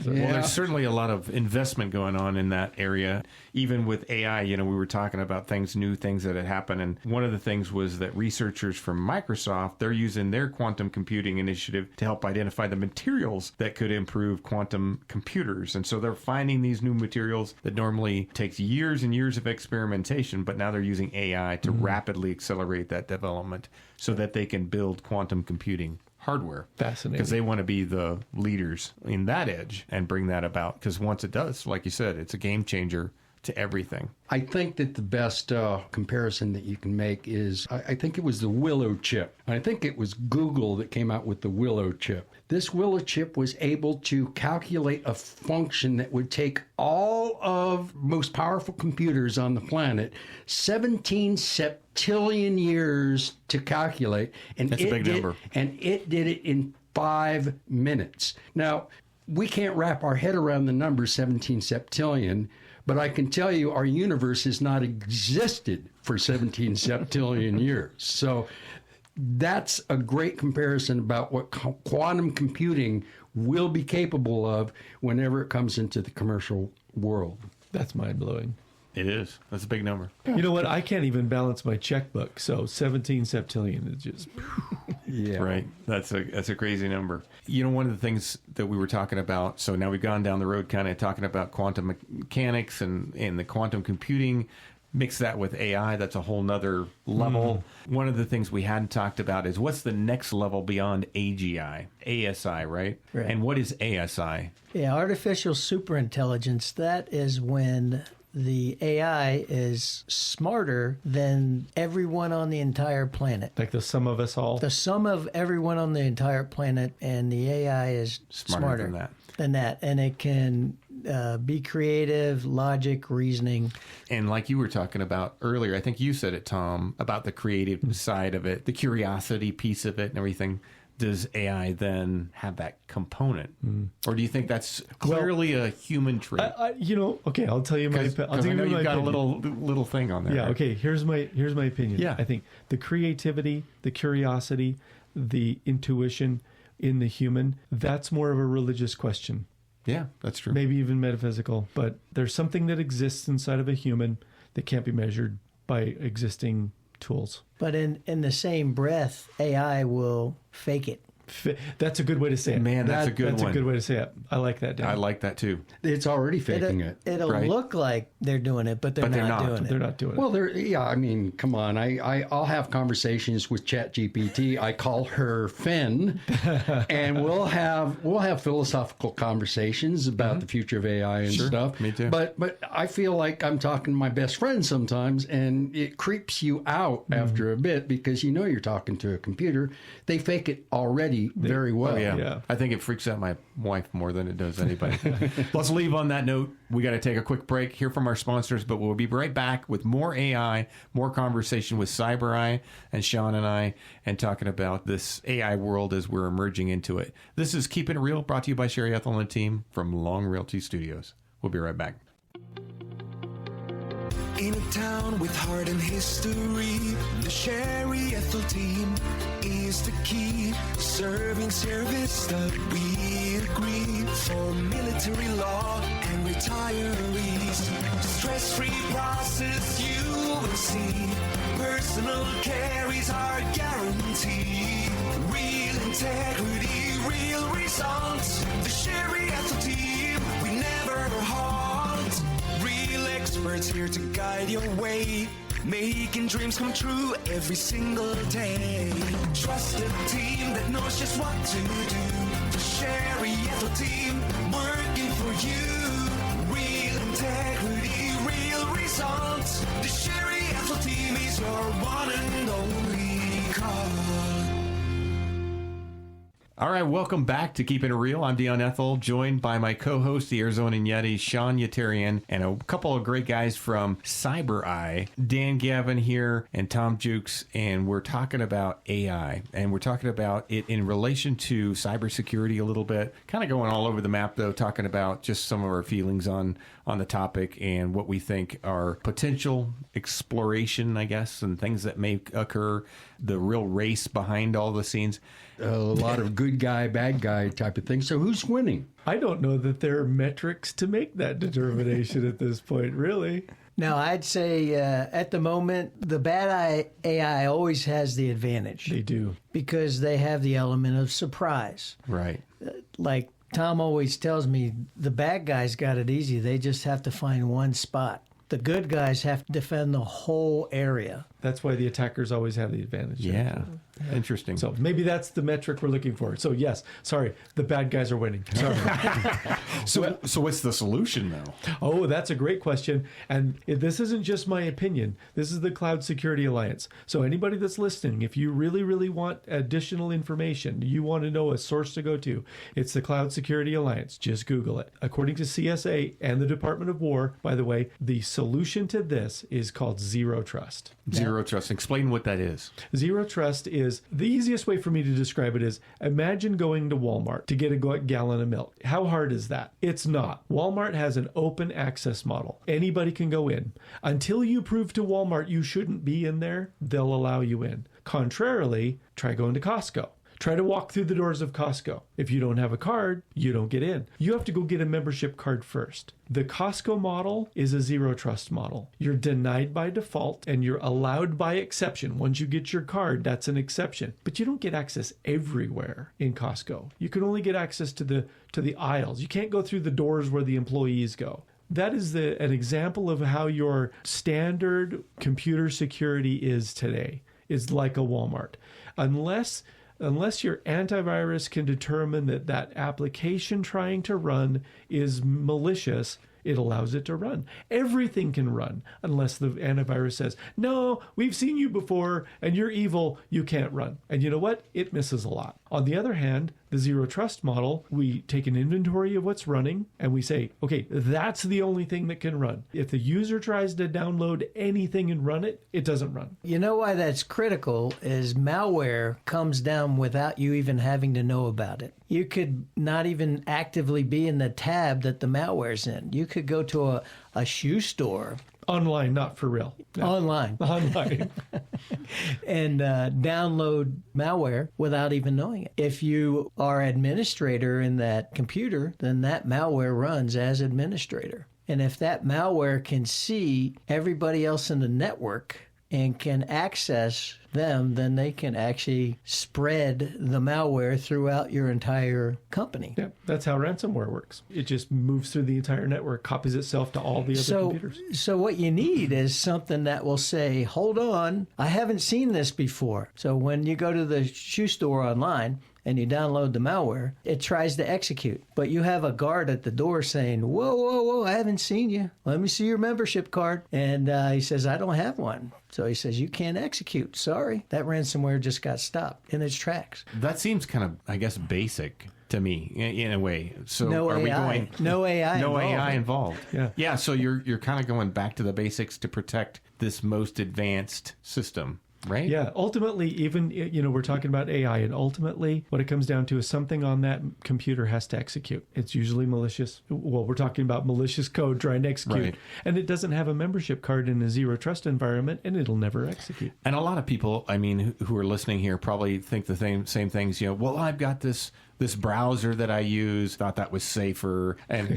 Well, there's certainly a lot of investment going on in that area. Even with AI, we were talking about new things that had happened. And one of the things was that researchers from Microsoft, they're using their quantum computing initiative to help identify the materials that could improve quantum computers. And so they're finding these new materials that normally takes years and years of experimentation, but now they're using AI to rapidly accelerate that development so that they can build quantum computing hardware. Fascinating. Because they want to be the leaders in that edge and bring that about. Because once it does, like you said, it's a game changer to everything. I think that the best comparison that you can make is, I think it was the Willow chip. I think it was Google that came out with the Willow chip. This Willow chip was able to calculate a function that would take all of most powerful computers on the planet 17 septillion years to calculate. And that's a big number. And it did it in 5 minutes. Now, we can't wrap our head around the number 17 septillion, but I can tell you our universe has not existed for 17 septillion years. So that's a great comparison about what quantum computing will be capable of whenever it comes into the commercial world. That's mind-blowing. It is. That's a big number. You know what? I can't even balance my checkbook. So 17 septillion is just... Yeah. Right. That's a crazy number. One of the things that we were talking about, so now we've gone down the road kind of talking about quantum mechanics and the quantum computing mix that with AI, that's a whole nother level. One of the things we hadn't talked about is what's the next level beyond AGI? ASI, right? And what is ASI? Yeah, artificial superintelligence, that is when the AI is smarter than everyone on the entire planet. Like the sum of us all? The sum of everyone on the entire planet, and the AI is smarter than that. And it can be creative, logic, reasoning. And like you were talking about earlier, I think you said it, Tom, about the creative side of it, the curiosity piece of it and everything. Does AI then have that component? Or do you think that's clearly a human trait? Okay, I'll tell you my opinion. I know you've got a little thing on there. Yeah, right? okay, here's my opinion. Yeah. I think the creativity, the curiosity, the intuition in the human, that's more of a religious question. Yeah, that's true. Maybe even metaphysical, but there's something that exists inside of a human that can't be measured by existing tools. But in the same breath, AI will fake it. That's a good way to say it. Man, that's a good one. That's a good way to say it. I like that, Dan. I like that too. It's already faking it. It'll look like they're doing it, but they're not doing it. They're not doing it. Well, I mean, come on. I'll have conversations with ChatGPT. I call her Fen, and we'll have philosophical conversations about the future of AI and stuff. Me too. But I feel like I'm talking to my best friend sometimes, and it creeps you out after a bit because you know you're talking to a computer. They fake it already very well. Oh, yeah. I think it freaks out my wife more than it does anybody. Let's leave on that note. We got to take a quick break, hear from our sponsors, but we'll be right back with more AI, more conversation with CyberEye and Sean and I, and talking about this AI world as we're emerging into it. This is Keepin' It Real, brought to you by Sherry Ethell Team from Long Realty Studios. We'll be right back. In a town with heart and history, the Sherry Ethell Team is the key, serving service that we agree for military law and retirees. Stress-free process you will see. Personal care is our guarantee. Real integrity, real results. The Sherry Ethell Team, we never halt. Real experts here to guide your way, making dreams come true every single day. Trust a team that knows just what to do. The Sherry Ethell Team, working for you. Real integrity, real results. The Sherry Ethell Team is your one and only call. All right, welcome back to Keepin' It Real. I'm Dion Ethell, joined by my co-host, the Arizona Yeti, Sean Yeterian, and a couple of great guys from CyberEye, Dan Gavin here and Tom Jewkes, and we're talking about AI, and we're talking about it in relation to cybersecurity a little bit, kind of going all over the map, though, talking about just some of our feelings on the topic and what we think are potential exploration, I guess, and things that may occur, the real race behind all the scenes. A lot of good guy, bad guy type of thing. So who's winning? I don't know that there are metrics to make that determination at this point, really. No, I'd say at the moment, the bad AI always has the advantage. They do. Because they have the element of surprise. Right. Like Tom always tells me, the bad guys got it easy. They just have to find one spot. The good guys have to defend the whole area. That's why the attackers always have the advantage. Yeah. Interesting. So maybe that's the metric we're looking for. So yes, sorry, the bad guys are winning. Sorry. So what's the solution, though? Oh, that's a great question. And this isn't just my opinion. This is the Cloud Security Alliance. So anybody that's listening, if you really, really want additional information, you want to know a source to go to, it's the Cloud Security Alliance. Just Google it. According to CSA and the Department of War, by the way, the solution to this is called Zero Trust. Zero Trust. Explain what that is. Zero Trust is, the easiest way for me to describe it is, imagine going to Walmart to get a gallon of milk. How hard is that? It's not. Walmart has an open access model. Anybody can go in. Until you prove to Walmart you shouldn't be in there, they'll allow you in. Contrarily, try going to Costco. Try to walk through the doors of Costco. If you don't have a card, you don't get in. You have to go get a membership card first. The Costco model is a zero trust model. You're denied by default and you're allowed by exception. Once you get your card, that's an exception. But you don't get access everywhere in Costco. You can only get access to the aisles. You can't go through the doors where the employees go. That is an example of how your standard computer security is today. Is like a Walmart. Unless your antivirus can determine that application trying to run is malicious, it allows it to run. Everything can run unless the antivirus says, no, we've seen you before and you're evil, you can't run. And you know what? It misses a lot. On the other hand, the zero trust model, we take an inventory of what's running and we say, okay, that's the only thing that can run. If the user tries to download anything and run it, it doesn't run. You know why that's critical is malware comes down without you even having to know about it. You could not even actively be in the tab that the malware's in. You could go to a shoe store. Online, not for real. No. Online. And download malware without even knowing it. If you are administrator in that computer, then that malware runs as administrator. And if that malware can see everybody else in the network and can access them, then they can actually spread the malware throughout your entire company. Yeah, that's how ransomware works. It just moves through the entire network, copies itself to all the other computers. So what you need is something that will say, hold on, I haven't seen this before. So when you go to the shoe store online and you download the malware, it tries to execute. But you have a guard at the door saying, whoa, I haven't seen you. Let me see your membership card. And he says, I don't have one. So he says, you can't execute. Sorry. That ransomware just got stopped in its tracks. That seems kind of, I guess, basic to me in a way. So no are AI. we going No AI no involved. AI involved? Yeah. So you're kind of going back to the basics to protect this most advanced system. Right? Yeah. Ultimately, even, we're talking about AI, and ultimately what it comes down to is something on that computer has to execute. It's usually malicious. Well, we're talking about malicious code trying to execute. Right. And it doesn't have a membership card in a zero trust environment, and it'll never execute. And a lot of people, I mean, who are listening here probably think the same things, well, I've got this browser that I use, thought that was safer, and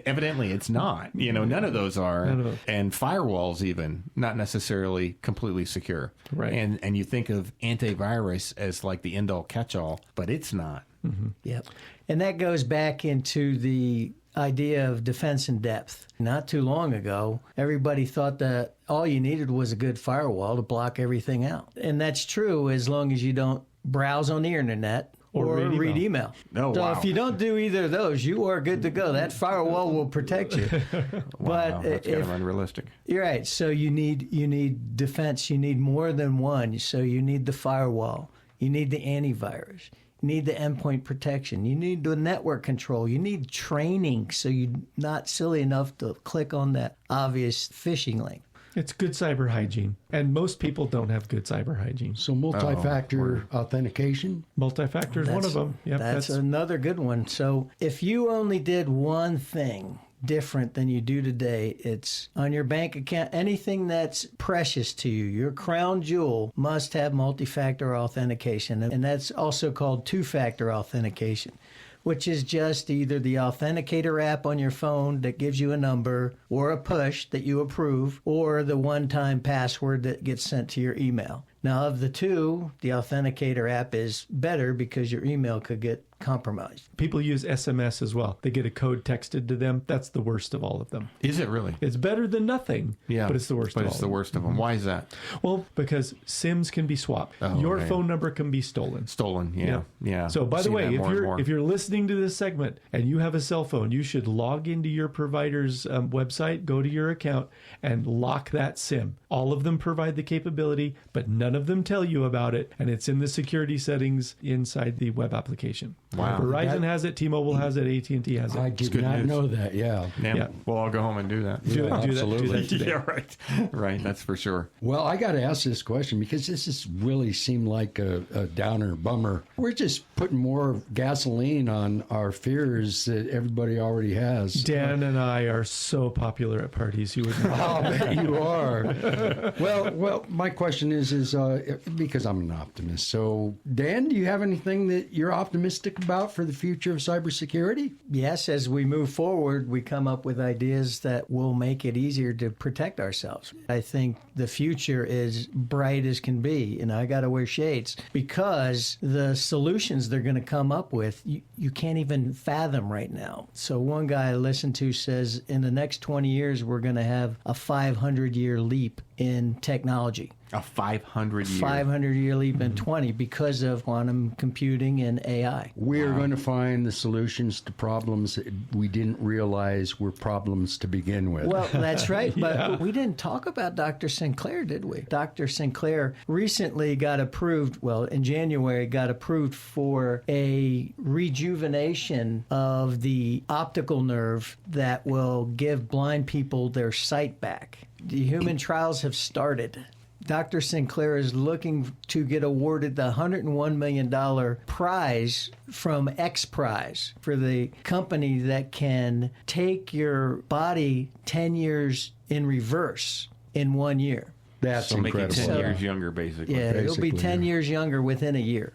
evidently it's not. None of those are. None of them. And firewalls even, not necessarily completely secure. Right. And you think of antivirus as like the end-all catch-all, but it's not. Mm-hmm. Yep. And that goes back into the idea of defense in depth. Not too long ago, everybody thought that all you needed was a good firewall to block everything out. And that's true as long as you don't browse on the internet or read email. Oh, so wow. if you don't do either of those, you are good to go. That firewall will protect you. Wow, that's kind of unrealistic. You're right. So you need defense. You need more than one. So you need the firewall. You need the antivirus. You need the endpoint protection. You need the network control. You need training so you're not silly enough to click on that obvious phishing link. It's good cyber hygiene, and most people don't have good cyber hygiene. So multi-factor authentication? Multi-factor is one of them. Yep, that's another good one. So if you only did one thing different than you do today, it's on your bank account, anything that's precious to you, your crown jewel must have multi-factor authentication, and that's also called two-factor authentication, which is just either the Authenticator app on your phone that gives you a number or a push that you approve, or the one-time password that gets sent to your email. Now, of the two, the Authenticator app is better because your email could get compromised. People use SMS as well. They get a code texted to them. That's the worst of all of them. Is it really? It's better than nothing, but it's the worst of all. But it's the worst of them. Why is that? Well, because SIMs can be swapped. Your phone number can be stolen. Yeah. So, by the way, if you're listening to this segment and you have a cell phone, you should log into your provider's website, go to your account, and lock that SIM. All of them provide the capability, but none of them tell you about it, and it's in the security settings inside the web application. Wow. Verizon has it, T-Mobile has it, AT&T has it. I did not know that, yeah. Well, I'll go home and do that. Do absolutely. that today. Yeah, right. Right, that's for sure. Well, I got to ask this question because this has really seemed like a downer, bummer. We're just putting more gasoline on our fears that everybody already has. Dan and I are so popular at parties. You would know. I'll bet you are. Well, my question is because I'm an optimist. So, Dan, do you have anything that you're optimistic think about for the future of cybersecurity? Yes, as we move forward, we come up with ideas that will make it easier to protect ourselves. I think the future is bright as can be, and I got to wear shades because the solutions they're going to come up with, you can't even fathom right now. So one guy I listened to says in the next 20 years, we're going to have a 500-year leap in technology. A 500-year. 500-year leap in 20 because of quantum computing and AI. We're going to find the solutions to problems that we didn't realize were problems to begin with. Well, that's right. But we didn't talk about Dr. Sinclair, did we? Dr. Sinclair recently got approved, in January, got approved for a rejuvenation of the optical nerve that will give blind people their sight back. The human trials have started. Dr. Sinclair is looking to get awarded the $101 million prize from X Prize for the company that can take your body 10 years in reverse in 1 year. That's so incredible. Make it 10 years younger, basically. Yeah, it'll be 10 years younger within a year.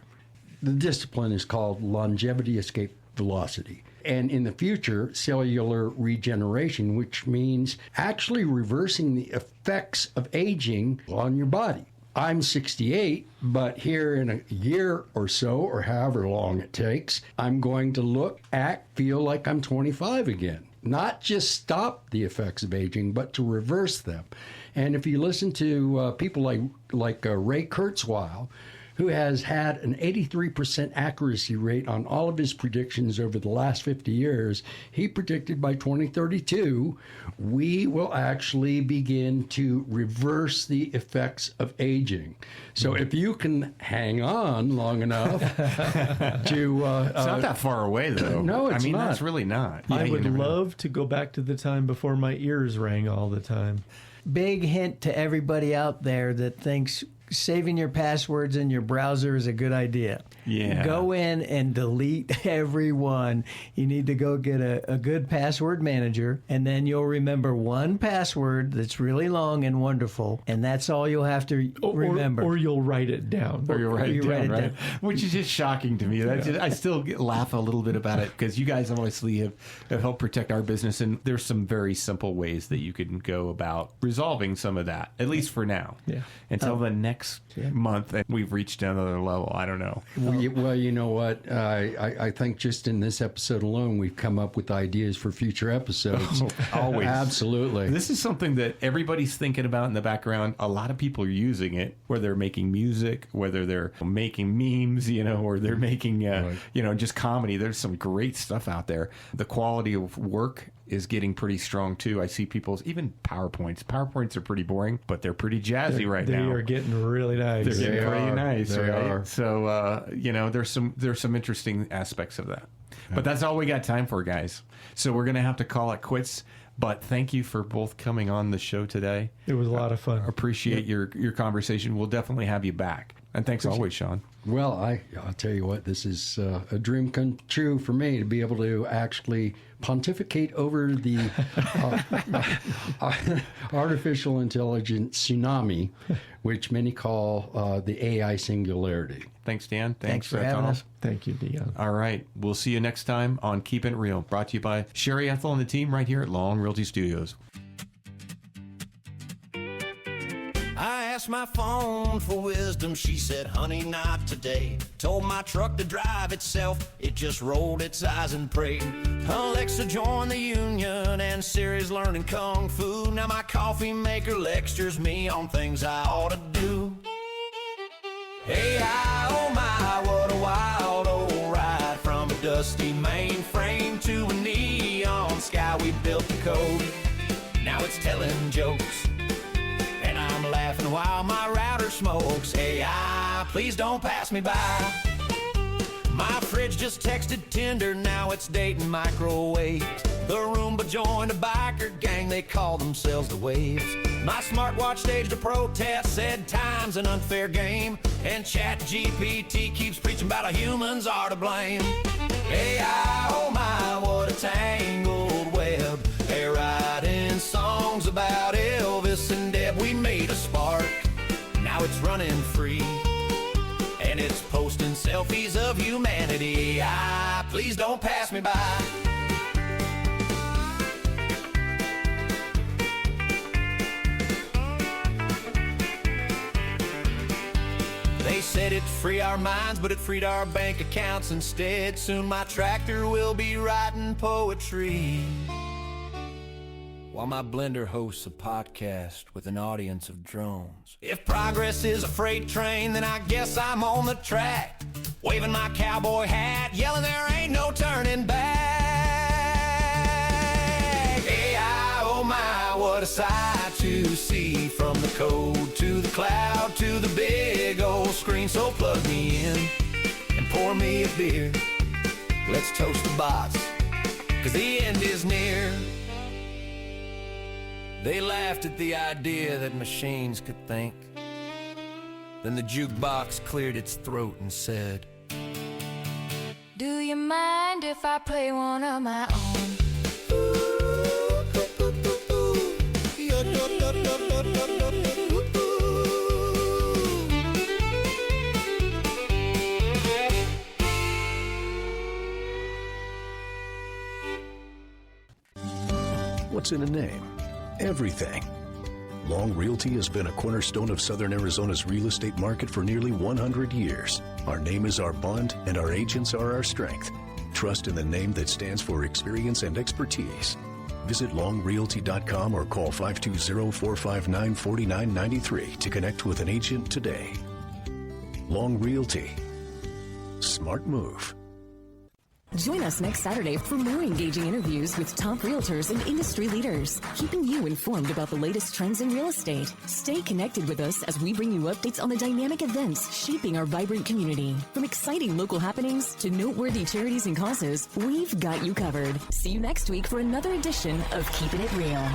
The discipline is called longevity escape velocity. And in the future, cellular regeneration, which means actually reversing the effects of aging on your body. I'm 68, but here in a year or so, or however long it takes, I'm going to look, act, feel like I'm 25 again. Not just stop the effects of aging, but to reverse them. And if you listen to people like Ray Kurzweil, who has had an 83% accuracy rate on all of his predictions over the last 50 years, he predicted by 2032, we will actually begin to reverse the effects of aging. So if you can hang on long enough to... it's not that far away, though. No, it's not. That's really not. I would love to go back to the time before my ears rang all the time. Big hint to everybody out there that thinks saving your passwords in your browser is a good idea. Yeah. Go in and delete everyone. You need to go get a good password manager, and then you'll remember one password that's really long and wonderful, and that's all you'll have to remember. Or you'll write it down. Or you'll write it down, right? Which is just shocking to me. I still laugh a little bit about it because you guys obviously have helped protect our business, and there's some very simple ways that you can go about resolving some of that, at least for now. Yeah. Until the next month, and we've reached another level. I don't know. Well, you know what? I think just in this episode alone, we've come up with ideas for future episodes. Always. Absolutely. This is something that everybody's thinking about in the background. A lot of people are using it, whether they're making music, whether they're making memes, or they're making, just comedy. There's some great stuff out there. The quality of work is getting pretty strong too. I see people's even PowerPoints. PowerPoints are pretty boring, but they're pretty jazzy now. They are getting really nice. They're getting pretty nice, they right? are. So there's some interesting aspects of that. But that's all we got time for, guys. So we're gonna have to call it quits. But thank you for both coming on the show today. It was a lot of fun. Appreciate your conversation. We'll definitely have you back. And thanks always, Sean. Well, I'll tell you what, this is a dream come true for me to be able to actually pontificate over the artificial intelligence tsunami, which many call the AI singularity. Thanks, Dan. Thanks for having us. Thank you, Dion. All right. We'll see you next time on Keepin' It Real, brought to you by Sherry Ethell and the team right here at Long Realty Studios. I asked my phone for wisdom, she said, honey, not today. Told my truck to drive itself, it just rolled its eyes and prayed. Alexa joined the union and Siri's learning kung fu. Now my coffee maker lectures me on things I ought to do. AI, oh my, what a wild old ride. From a dusty mainframe to a neon sky, we built the code. Now it's telling jokes, and I'm laughing while my router smokes. AI, please don't pass me by. My fridge just texted Tinder, now it's dating microwaves. The Roomba joined a biker gang, they call themselves the Waves. My smartwatch staged a protest, said time's an unfair game. And ChatGPT keeps preaching about how humans are to blame. AI, oh my, what a tangled web. They're writing songs about Elvis and Deb. We made a spark, now it's running free. And it's posting selfies selfies of humanity. Please don't pass me by. They said it'd free our minds, but it freed our bank accounts instead. Soon my tractor will be writing poetry, while my blender hosts a podcast with an audience of drones. If progress is a freight train, then I guess I'm on the track, waving my cowboy hat, yelling there ain't no turning back. AI, oh my, what a sight to see. From the code to the cloud to the big old screen. So plug me in and pour me a beer. Let's toast the bots, 'cause the end is near. They laughed at the idea that machines could think. Then the jukebox cleared its throat and said, do you mind if I play one of my own? What's in a name? Everything. Long Realty has been a cornerstone of Southern Arizona's real estate market for nearly 100 years. Our name is our bond, and our agents are our strength. Trust in the name that stands for experience and expertise. Visit longrealty.com or call 520-459-4993 to connect with an agent today. Long Realty. Smart move. Join us next Saturday for more engaging interviews with top realtors and industry leaders, keeping you informed about the latest trends in real estate. Stay connected with us as we bring you updates on the dynamic events shaping our vibrant community. From exciting local happenings to noteworthy charities and causes, we've got you covered. See you next week for another edition of Keepin' It Real.